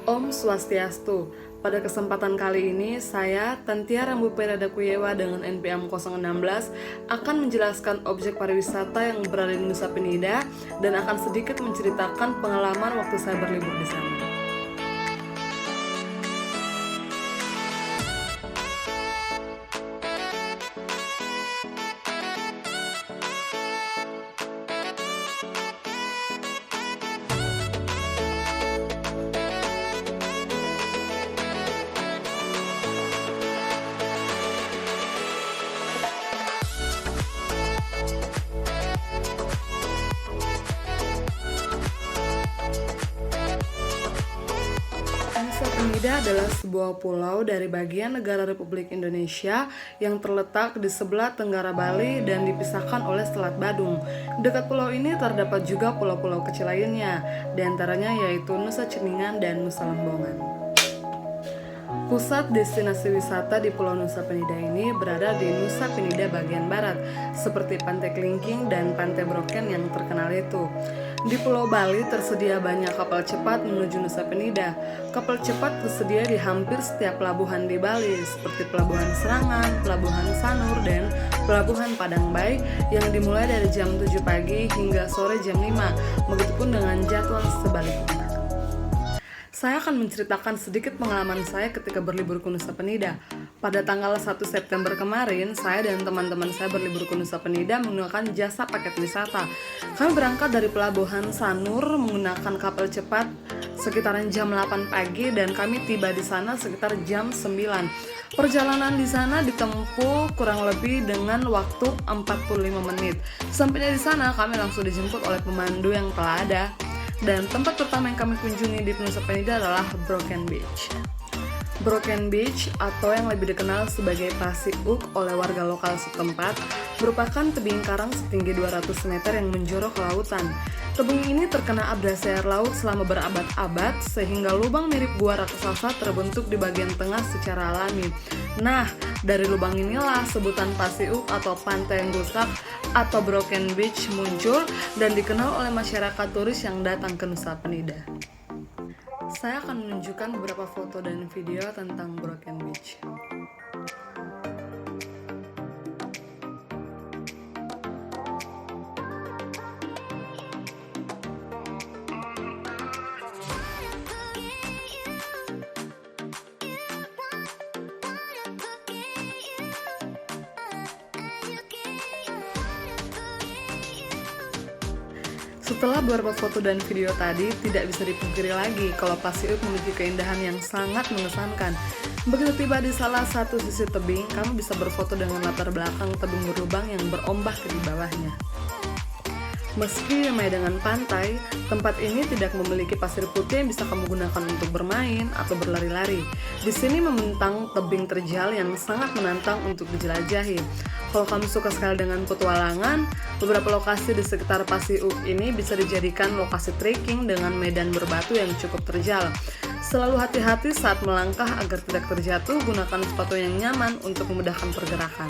Om Swastiastu. Pada kesempatan kali ini, saya, Tantia Rambu Perada Kuyewa dengan NPM 016 akan menjelaskan objek pariwisata yang berada di Nusa Penida dan akan sedikit menceritakan pengalaman waktu saya berlibur di sana. Nusa Penida adalah sebuah pulau dari bagian negara Republik Indonesia yang terletak di sebelah tenggara Bali dan dipisahkan oleh Selat Badung. Dekat pulau ini terdapat juga pulau-pulau kecil lainnya, diantaranya yaitu Nusa Ceningan dan Nusa Lembongan. Pusat destinasi wisata di Pulau Nusa Penida ini berada di Nusa Penida bagian barat, seperti Pantai Kelingking dan Pantai Broken yang terkenal itu. Di Pulau Bali tersedia banyak kapal cepat menuju Nusa Penida. Kapal cepat tersedia di hampir setiap pelabuhan di Bali, seperti Pelabuhan Serangan, Pelabuhan Sanur, dan Pelabuhan Padang Bay yang dimulai dari jam 7 pagi hingga sore jam 5, begitupun dengan jadwal sebaliknya. Saya akan menceritakan sedikit pengalaman saya ketika berlibur ke Nusa Penida. Pada tanggal 1 September kemarin, saya dan teman-teman saya berlibur ke Nusa Penida menggunakan jasa paket wisata. Kami berangkat dari Pelabuhan Sanur menggunakan kapal cepat sekitaran jam 8 pagi dan kami tiba di sana sekitar jam 9. Perjalanan di sana ditempuh kurang lebih dengan waktu 45 menit. Sampainya di sana kami langsung dijemput oleh pemandu yang telah ada. Dan tempat pertama yang kami kunjungi di Nusa Penida adalah Broken Beach. Broken Beach atau yang lebih dikenal sebagai Pasir Uk oleh warga lokal setempat merupakan tebing karang setinggi 200 meter yang menjorok ke lautan. Tebing ini terkena abrasi air laut selama berabad-abad sehingga lubang mirip gua raksasa terbentuk di bagian tengah secara alami. Nah, dari lubang inilah sebutan Pasir Uk atau pantai yang rusak atau Broken Beach muncul dan dikenal oleh masyarakat turis yang datang ke Nusa Penida. Saya akan menunjukkan beberapa foto dan video tentang Broken Beach. Setelah beberapa foto dan video tadi, tidak bisa dipungkiri lagi kalau Pasir Uk memiliki keindahan yang sangat mengesankan. Begitu tiba di salah satu sisi tebing, kamu bisa berfoto dengan latar belakang tebing berlubang yang berombak di bawahnya. Meski ramai dengan pantai, tempat ini tidak memiliki pasir putih yang bisa kamu gunakan untuk bermain atau berlari-lari. Di sini membentang tebing terjal yang sangat menantang untuk dijelajahi. Kalau kamu suka sekali dengan petualangan, beberapa lokasi di sekitar Pasir Uk ini bisa dijadikan lokasi trekking dengan medan berbatu yang cukup terjal. Selalu hati-hati saat melangkah agar tidak terjatuh, gunakan sepatu yang nyaman untuk memudahkan pergerakan.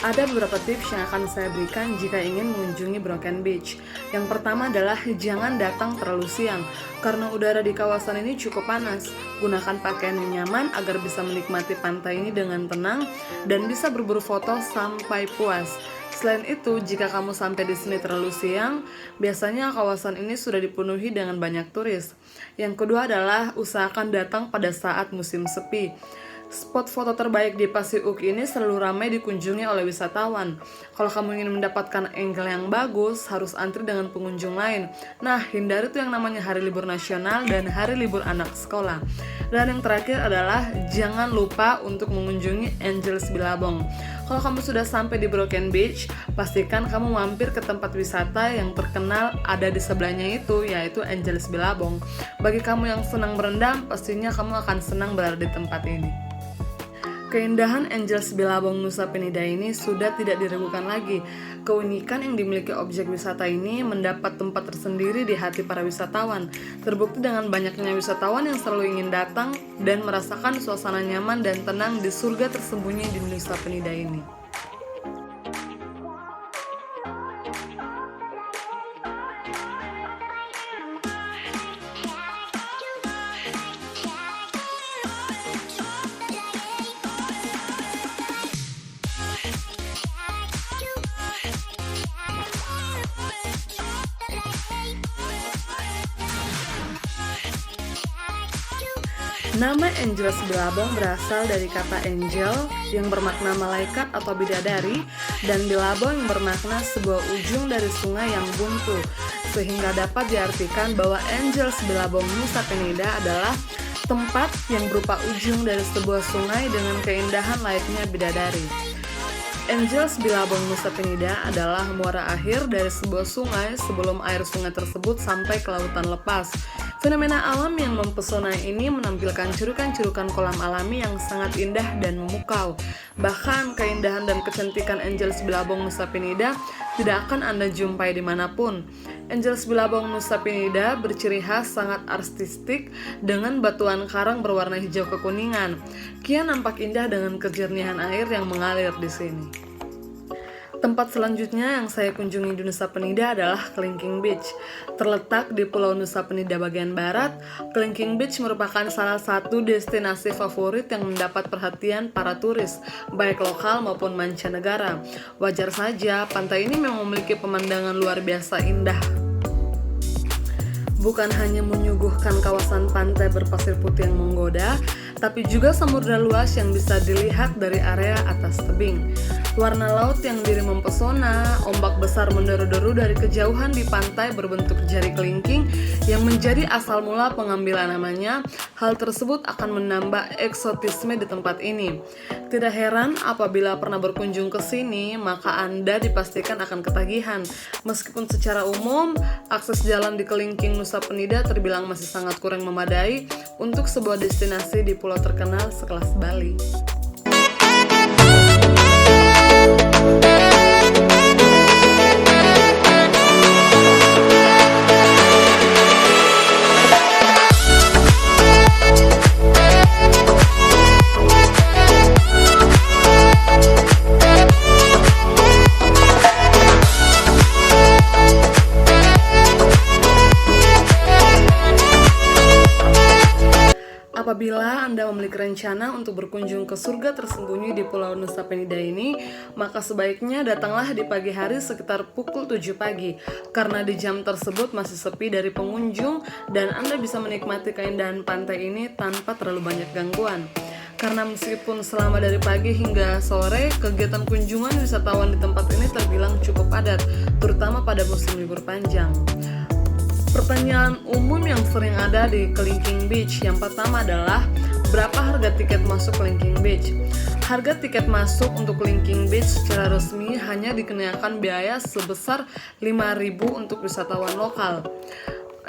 Ada beberapa tips yang akan saya berikan jika ingin mengunjungi Broken Beach. Yang pertama adalah jangan datang terlalu siang, karena udara di kawasan ini cukup panas. Gunakan pakaian yang nyaman agar bisa menikmati pantai ini dengan tenang dan bisa berburu foto sampai puas. Selain itu, jika kamu sampai di sini terlalu siang, biasanya kawasan ini sudah dipenuhi dengan banyak turis. Yang kedua adalah usahakan datang pada saat musim sepi. Spot foto terbaik di Pasir Uk ini selalu ramai dikunjungi oleh wisatawan. Kalau kamu ingin mendapatkan angle yang bagus, harus antri dengan pengunjung lain. Nah, hindari tuh yang namanya hari libur nasional dan hari libur anak sekolah. Dan yang terakhir adalah jangan lupa untuk mengunjungi Angeles Billabong. Kalau kamu sudah sampai di Broken Beach, pastikan kamu mampir ke tempat wisata yang terkenal ada di sebelahnya itu, yaitu Angeles Billabong. Bagi kamu yang senang berendam, pastinya kamu akan senang berada di tempat ini. Keindahan Angeles Billabong Nusa Penida ini sudah tidak diragukan lagi. Keunikan yang dimiliki objek wisata ini mendapat tempat tersendiri di hati para wisatawan. Terbukti dengan banyaknya wisatawan yang selalu ingin datang dan merasakan suasana nyaman dan tenang di surga tersembunyi di Nusa Penida ini. Nama Angeles Billabong berasal dari kata angel yang bermakna malaikat atau bidadari dan Billabong yang bermakna sebuah ujung dari sungai yang buntu, sehingga dapat diartikan bahwa Angeles Billabong Nusa Penida adalah tempat yang berupa ujung dari sebuah sungai dengan keindahan layaknya bidadari. Angeles Billabong Nusa Penida adalah muara akhir dari sebuah sungai sebelum air sungai tersebut sampai ke lautan lepas. Fenomena alam yang mempesona ini menampilkan curukan-curukan kolam alami yang sangat indah dan memukau. Bahkan keindahan dan kecantikan Angeles Billabong Nusa Penida tidak akan Anda jumpai dimanapun. Angeles Billabong Nusa Penida berciri khas sangat artistik dengan batuan karang berwarna hijau kekuningan. Kian nampak indah dengan kejernihan air yang mengalir di sini. Tempat selanjutnya yang saya kunjungi di Nusa Penida adalah Kelingking Beach. Terletak di Pulau Nusa Penida bagian barat, Kelingking Beach merupakan salah satu destinasi favorit yang mendapat perhatian para turis, baik lokal maupun mancanegara. Wajar saja, pantai ini memang memiliki pemandangan luar biasa indah. Bukan hanya menyuguhkan kawasan pantai berpasir putih yang menggoda, tapi juga samudra luas yang bisa dilihat dari area atas tebing. Warna laut yang biru mempesona, ombak besar menderu-deru dari kejauhan di pantai berbentuk jari kelingking yang menjadi asal mula pengambilan namanya. Hal tersebut akan menambah eksotisme di tempat ini. Tidak heran apabila pernah berkunjung ke sini, maka Anda dipastikan akan ketagihan. Meskipun secara umum, akses jalan di Kelingking Nusa Penida terbilang masih sangat kurang memadai untuk sebuah destinasi di pulau terkenal sekelas Bali. Apabila Anda memiliki rencana untuk berkunjung ke surga tersembunyi di Pulau Nusa Penida ini, maka sebaiknya datanglah di pagi hari sekitar pukul 7 pagi, karena di jam tersebut masih sepi dari pengunjung dan Anda bisa menikmati keindahan pantai ini tanpa terlalu banyak gangguan. Karena meskipun selama dari pagi hingga sore, kegiatan kunjungan wisatawan di tempat ini terbilang cukup padat, terutama pada musim libur panjang. Pertanyaan umum yang sering ada di Kelingking Beach yang pertama adalah berapa harga tiket masuk Kelingking Beach? Harga tiket masuk untuk Kelingking Beach secara resmi hanya dikenakan biaya sebesar 5.000 untuk wisatawan lokal.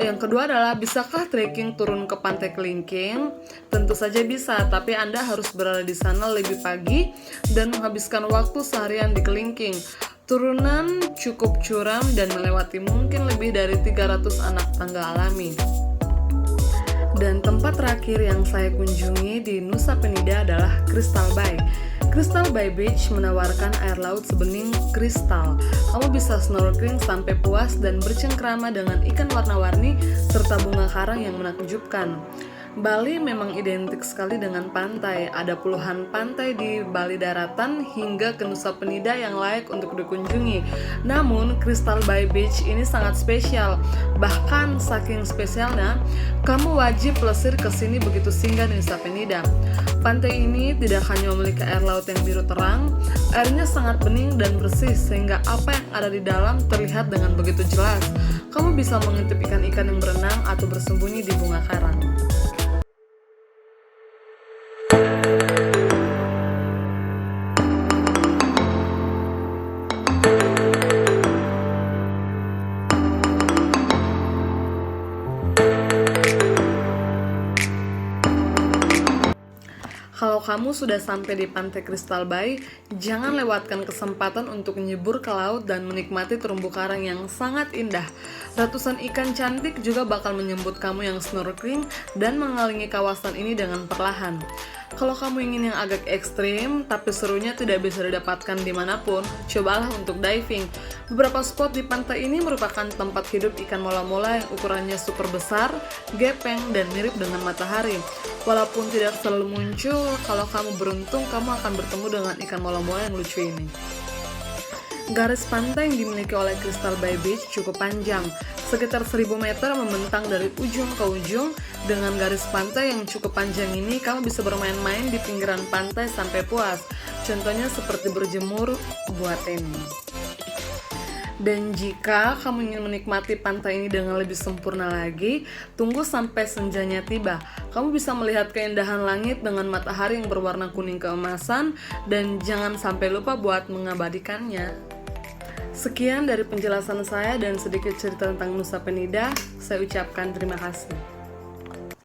Yang kedua adalah bisakah trekking turun ke pantai Kelingking? Tentu saja bisa, tapi Anda harus berada di sana lebih pagi dan menghabiskan waktu seharian di Kelingking. Turunan cukup curam dan melewati mungkin lebih dari 300 anak tangga alami. Dan tempat terakhir yang saya kunjungi di Nusa Penida adalah Crystal Bay. Crystal Bay Beach menawarkan air laut sebening kristal. Kamu bisa snorkeling sampai puas dan bercengkrama dengan ikan warna-warni serta bunga karang yang menakjubkan. Bali memang identik sekali dengan pantai. Ada puluhan pantai di Bali daratan hingga ke Nusa Penida yang layak untuk dikunjungi. Namun, Crystal Bay Beach ini sangat spesial. Bahkan saking spesialnya, kamu wajib plesir ke sini begitu singgah di Nusa Penida. Pantai ini tidak hanya memiliki air laut yang biru terang, airnya sangat bening dan bersih sehingga apa yang ada di dalam terlihat dengan begitu jelas. Kamu bisa mengintip ikan-ikan yang berenang atau bersembunyi di bunga karang. Kalau kamu sudah sampai di pantai Crystal Bay, jangan lewatkan kesempatan untuk nyebur ke laut dan menikmati terumbu karang yang sangat indah. Ratusan ikan cantik juga bakal menyambut kamu yang snorkeling dan mengelilingi kawasan ini dengan perlahan. Kalau kamu ingin yang agak ekstrim, tapi serunya tidak bisa didapatkan dimanapun, cobalah untuk diving. Beberapa spot di pantai ini merupakan tempat hidup ikan mola-mola yang ukurannya super besar, gepeng, dan mirip dengan matahari. Walaupun tidak selalu muncul, kalau kamu beruntung, kamu akan bertemu dengan ikan mola-mola yang lucu ini. Garis pantai yang dimiliki oleh Crystal Bay Beach cukup panjang, sekitar 1000 meter membentang dari ujung ke ujung. Dengan garis pantai yang cukup panjang ini, kamu bisa bermain-main di pinggiran pantai sampai puas. Contohnya seperti berjemur buat ini. Dan jika kamu ingin menikmati pantai ini dengan lebih sempurna lagi, tunggu sampai senjanya tiba. Kamu bisa melihat keindahan langit dengan matahari yang berwarna kuning keemasan, dan jangan sampai lupa buat mengabadikannya. Sekian dari penjelasan saya dan sedikit cerita tentang Nusa Penida. Saya ucapkan terima kasih.